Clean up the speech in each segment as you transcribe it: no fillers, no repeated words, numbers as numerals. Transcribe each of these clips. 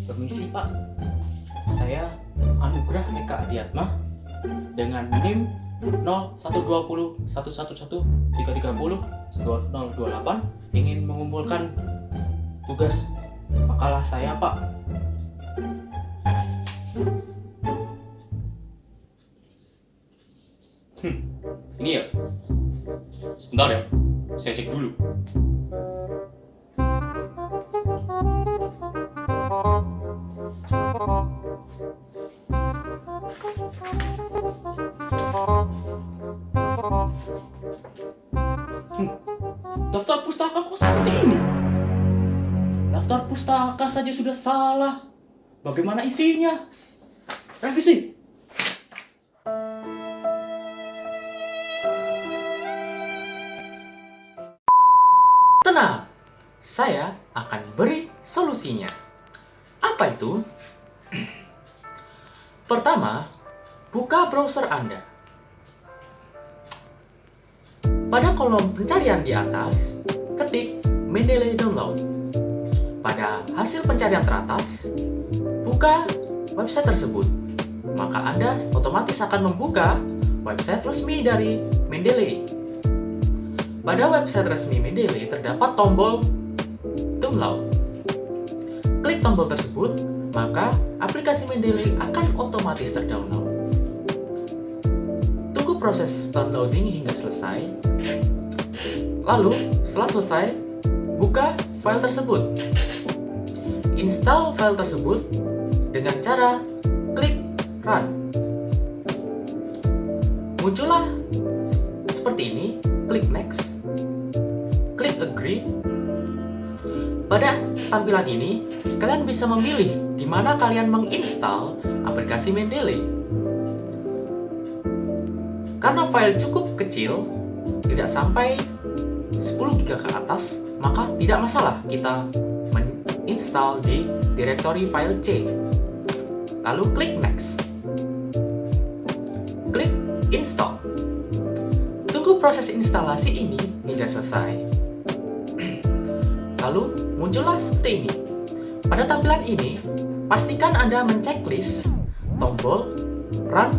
Permisi Pak, saya Anugrah Eka Adiatma dengan NIM 0120 111 330 2028 ingin mengumpulkan tugas makalah saya Pak. Ini ya? Sebentar ya, saya cek dulu. Daftar pustaka kok seperti ini? Daftar pustaka saja sudah salah. Bagaimana isinya? Revisi. Tenang, saya akan beri solusinya. Apa itu? Pertama, buka browser Anda. Pada kolom pencarian di atas, ketik Mendeley Download. Pada hasil pencarian teratas, buka website tersebut. Maka Anda otomatis akan membuka website resmi dari Mendeley. Pada website resmi Mendeley terdapat tombol download. Klik tombol tersebut, maka aplikasi Mendeley akan otomatis terdownload. Tunggu proses downloading hingga selesai. Lalu, setelah selesai, buka file tersebut. Install file tersebut dengan cara klik Run. Muncullah seperti ini, klik Next, klik Agree. Pada tampilan ini, kalian bisa memilih di mana kalian menginstal aplikasi Mendeley. Karena file cukup kecil, tidak sampai 10 GB ke atas, maka tidak masalah kita menginstal di direktori file C. Lalu klik Next. Klik Install. Tunggu proses instalasi ini hingga selesai. Lalu muncullah seperti ini. Pada tampilan ini, pastikan Anda menceklis tombol Run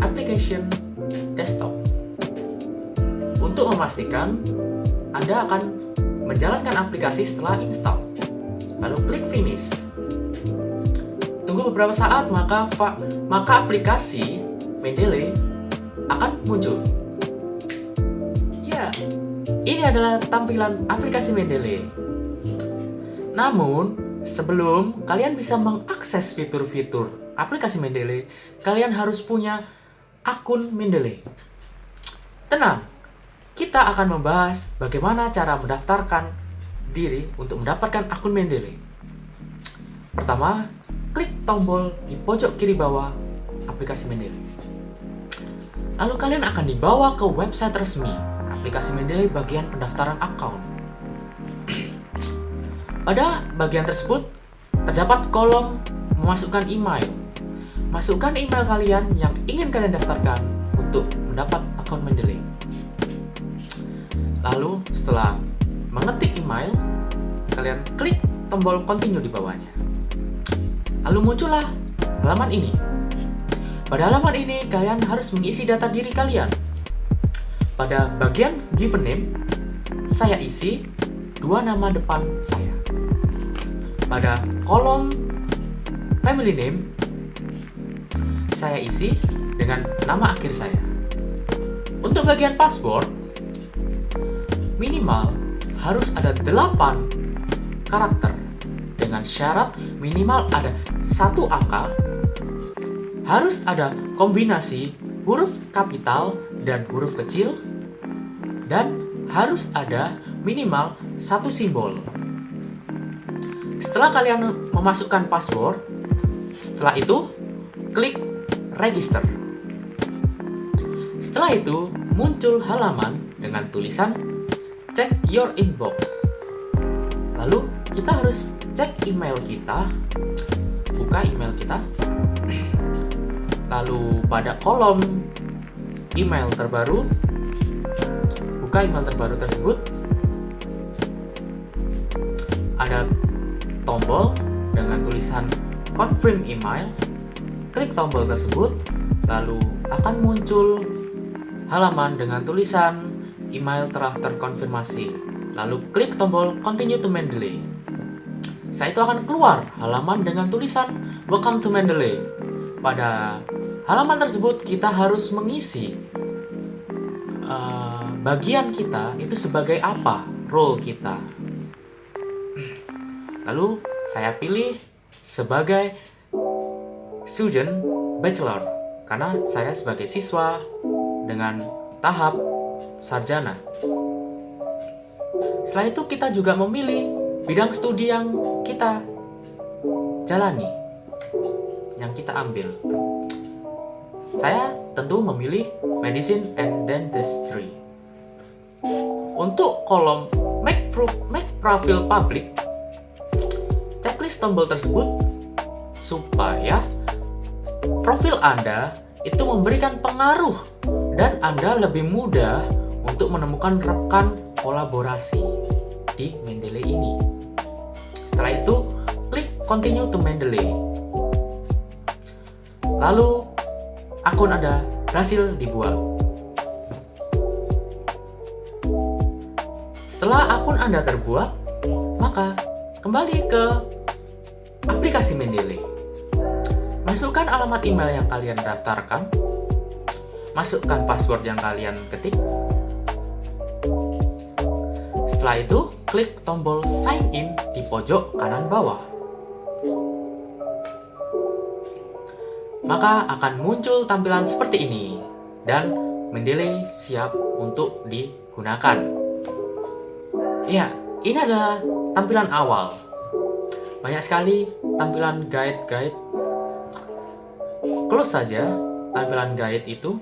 Application Desktop untuk memastikan Anda akan menjalankan aplikasi setelah install. Lalu klik Finish. Tunggu beberapa saat, maka aplikasi Mendeley akan muncul. Ya, ini adalah tampilan aplikasi Mendeley. Namun, sebelum kalian bisa mengakses fitur-fitur aplikasi Mendeley, kalian harus punya akun Mendeley. Tenang, kita akan membahas bagaimana cara mendaftarkan diri untuk mendapatkan akun Mendeley. Pertama, klik tombol di pojok kiri bawah aplikasi Mendeley. Lalu kalian akan dibawa ke website resmi aplikasi Mendeley bagian pendaftaran akun. Pada bagian tersebut terdapat kolom memasukkan email. Masukkan email kalian yang ingin kalian daftarkan untuk mendapat akun Mendeley. Lalu setelah mengetik email, kalian klik tombol continue di bawahnya. Lalu muncullah halaman ini. Pada halaman ini kalian harus mengisi data diri kalian. Pada bagian given name, saya isi 2 nama depan saya. Pada kolom family name, saya isi dengan nama akhir saya. Untuk bagian password, minimal harus ada 8 karakter dengan syarat minimal ada 1 angka, harus ada kombinasi huruf kapital dan huruf kecil, dan harus ada minimal 1 simbol. Setelah kalian memasukkan password, setelah itu klik register. Setelah itu muncul halaman dengan tulisan check your inbox. Lalu kita harus cek email kita, buka email kita. Lalu pada kolom email terbaru, buka email terbaru tersebut. tombol dengan tulisan confirm email, klik tombol tersebut, lalu akan muncul halaman dengan tulisan email telah terkonfirmasi. Lalu klik tombol continue to Mendeley. Setelah itu akan keluar halaman dengan tulisan welcome to Mendeley. Pada halaman tersebut kita harus mengisi bagian kita itu sebagai apa, role kita. Lalu saya pilih sebagai student bachelor karena saya sebagai siswa dengan tahap sarjana. Setelah itu kita juga memilih bidang studi yang kita jalani, yang kita ambil. Saya tentu memilih medicine and dentistry. Untuk kolom make profile public, checklist tombol tersebut supaya profil Anda itu memberikan pengaruh dan Anda lebih mudah untuk menemukan rekan kolaborasi di Mendeley ini. Setelah itu, klik continue to Mendeley. Lalu, akun Anda berhasil dibuat. Setelah akun Anda terbuat, maka kembali ke aplikasi Mendeley. Masukkan alamat email yang kalian daftarkan, masukkan password yang kalian ketik. Setelah itu, klik tombol sign in di pojok kanan bawah. Maka akan muncul tampilan seperti ini dan Mendeley siap untuk digunakan. Ya, ini adalah tampilan awal. Banyak sekali tampilan guide. Close saja tampilan guide itu.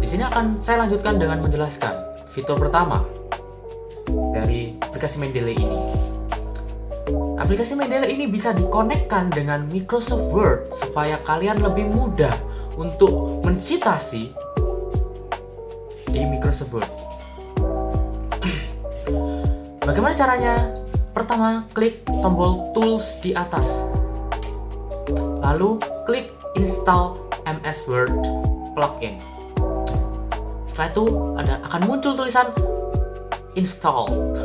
Di sini akan saya lanjutkan dengan menjelaskan fitur pertama dari aplikasi Mendeley ini. Aplikasi Mendeley ini bisa dikonekkan dengan Microsoft Word supaya kalian lebih mudah untuk mensitasi di Microsoft Word. Bagaimana caranya? Pertama, klik tombol tools di atas. Lalu klik install MS Word plugin. Setelah itu akan muncul tulisan installed.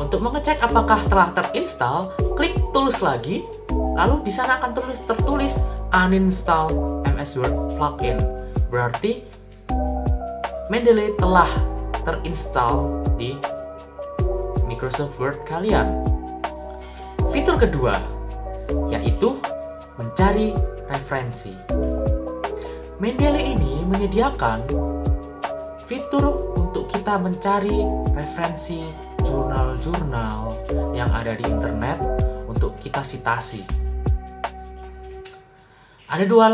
Untuk mengecek apakah telah terinstall, klik tools lagi. Lalu di sana akan tertulis uninstall MS Word plugin. Berarti Mendeley telah terinstall di Microsoft Word kalian. Fitur kedua yaitu mencari referensi. Mendeley ini menyediakan fitur untuk kita mencari referensi jurnal-jurnal yang ada di internet untuk kita sitasi. Ada dua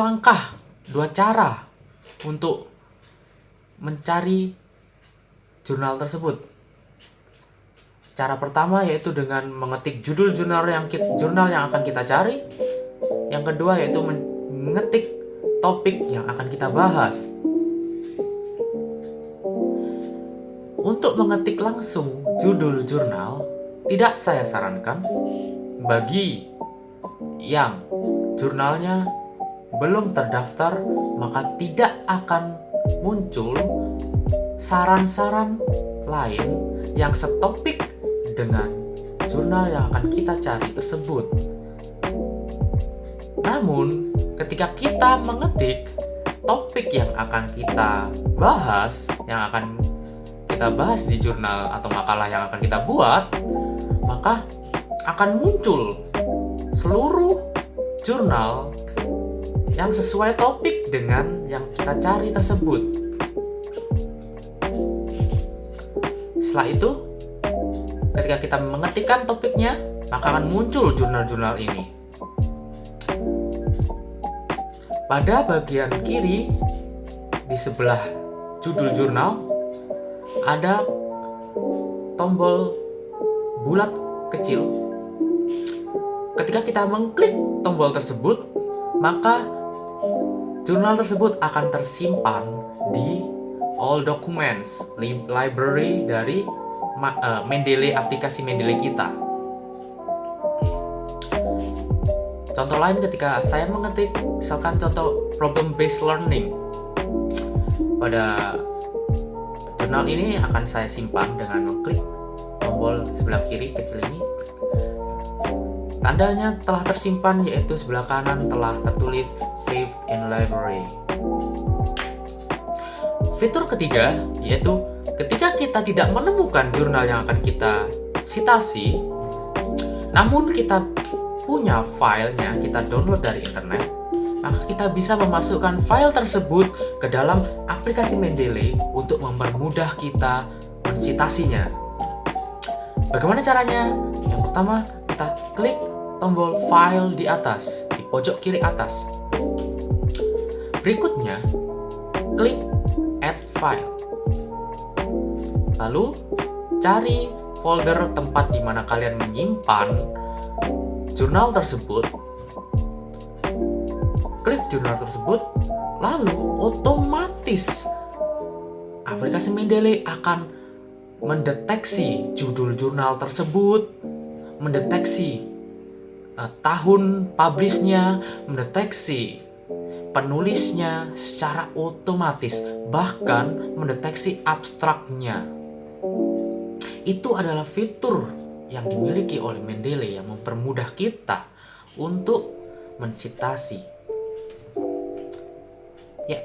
cara untuk mencari jurnal tersebut. Cara pertama yaitu dengan mengetik judul jurnal yang akan kita cari. Yang kedua yaitu mengetik topik yang akan kita bahas. Untuk mengetik langsung judul jurnal, tidak saya sarankan bagi yang jurnalnya belum terdaftar, maka tidak akan muncul saran-saran lain yang setopik dengan jurnal yang akan kita cari tersebut. Namun, ketika kita mengetik topik yang akan kita bahas, di jurnal atau makalah yang akan kita buat, maka akan muncul seluruh jurnal yang sesuai topik dengan yang kita cari tersebut. Setelah itu, ketika kita mengetikkan topiknya, maka akan muncul jurnal-jurnal ini. Pada bagian kiri, di sebelah judul jurnal, ada tombol bulat kecil. Ketika kita mengklik tombol tersebut, maka jurnal tersebut akan tersimpan di All Documents library dari Mendeley, aplikasi Mendeley kita. Contoh lain ketika saya mengetik misalkan contoh problem based learning, pada jurnal ini akan saya simpan dengan mengklik tombol sebelah kiri kecil ini. Tandanya telah tersimpan, yaitu sebelah kanan telah tertulis saved in library. Fitur ketiga yaitu ketika kita tidak menemukan jurnal yang akan kita citasi, namun kita punya filenya, kita download dari internet, maka kita bisa memasukkan file tersebut ke dalam aplikasi Mendeley untuk mempermudah kita mencitasinya. Bagaimana caranya? Yang pertama, kita klik tombol file di atas, di pojok kiri atas. Berikutnya, klik add file. Lalu, cari folder tempat di mana kalian menyimpan jurnal tersebut. Klik jurnal tersebut, lalu otomatis aplikasi Mendeley akan mendeteksi judul jurnal tersebut, mendeteksi tahun publishnya, mendeteksi penulisnya secara otomatis, bahkan mendeteksi abstraknya. Itu adalah fitur yang dimiliki oleh Mendeley yang mempermudah kita untuk mencitasi. Ya,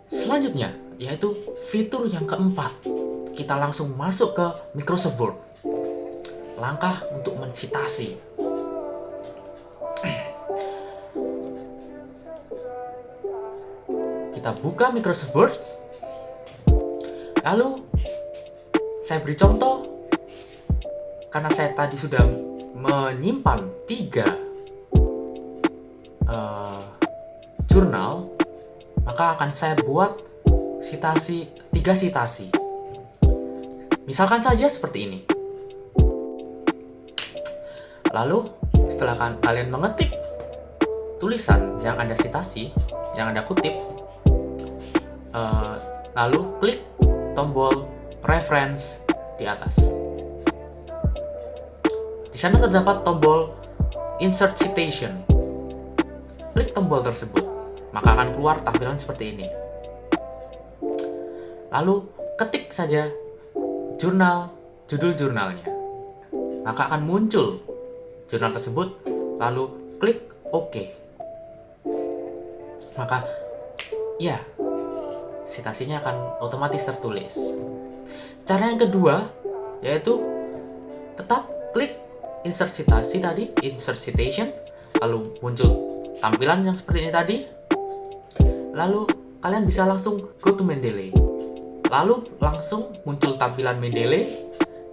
selanjutnya yaitu fitur yang keempat. Kita langsung masuk ke Microsoft Word. Langkah untuk mencitasi. Kita buka Microsoft Word. Lalu saya beri contoh, karena saya tadi sudah menyimpan 3 jurnal, maka akan saya buat 3 sitasi. Misalkan saja seperti ini. Lalu setelah kalian mengetik tulisan yang Anda citasi, yang Anda kutip, lalu klik tombol reference di atas. Di sana terdapat tombol insert citation. Klik tombol tersebut, maka akan keluar tampilan seperti ini. Lalu ketik saja judul jurnalnya, maka akan muncul jurnal tersebut. Lalu klik OK, maka ya, citasinya akan otomatis tertulis. Cara yang kedua yaitu tetap klik insert citasi tadi, insert citation, lalu muncul tampilan yang seperti ini tadi. Lalu kalian bisa langsung go to Mendeley. Lalu langsung muncul tampilan Mendeley,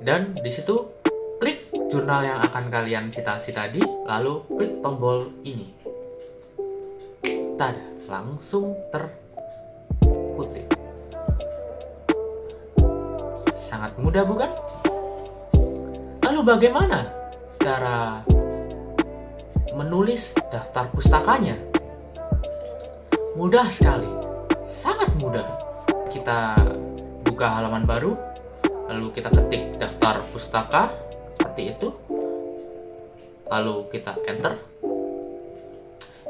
dan di situ klik jurnal yang akan kalian citasi tadi, lalu klik tombol ini. Tada, langsung terkutip. Sangat mudah bukan? Lalu bagaimana cara menulis daftar pustakanya? Mudah sekali, sangat mudah. Kita buka halaman baru, lalu kita ketik daftar pustaka seperti itu, lalu kita enter,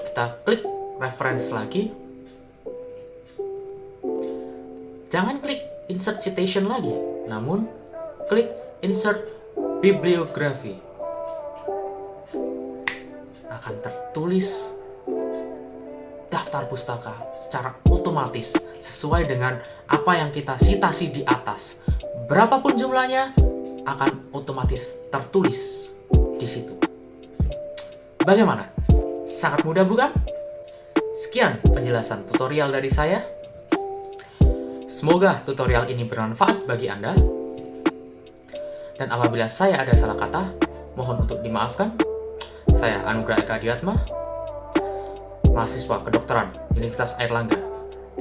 kita klik reference lagi, jangan klik insert citation lagi, namun klik insert bibliography. Akan tertulis daftar pustaka secara otomatis sesuai dengan apa yang kita citasi di atas. Berapapun jumlahnya akan otomatis tertulis di situ. Bagaimana? Sangat mudah bukan? Sekian penjelasan tutorial dari saya. Semoga tutorial ini bermanfaat bagi Anda. Dan apabila saya ada salah kata, mohon untuk dimaafkan. Saya Anugrah Eka Diatma, mahasiswa kedokteran Universitas Airlangga.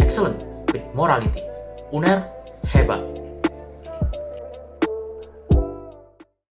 Excellent with morality. UNER hebat.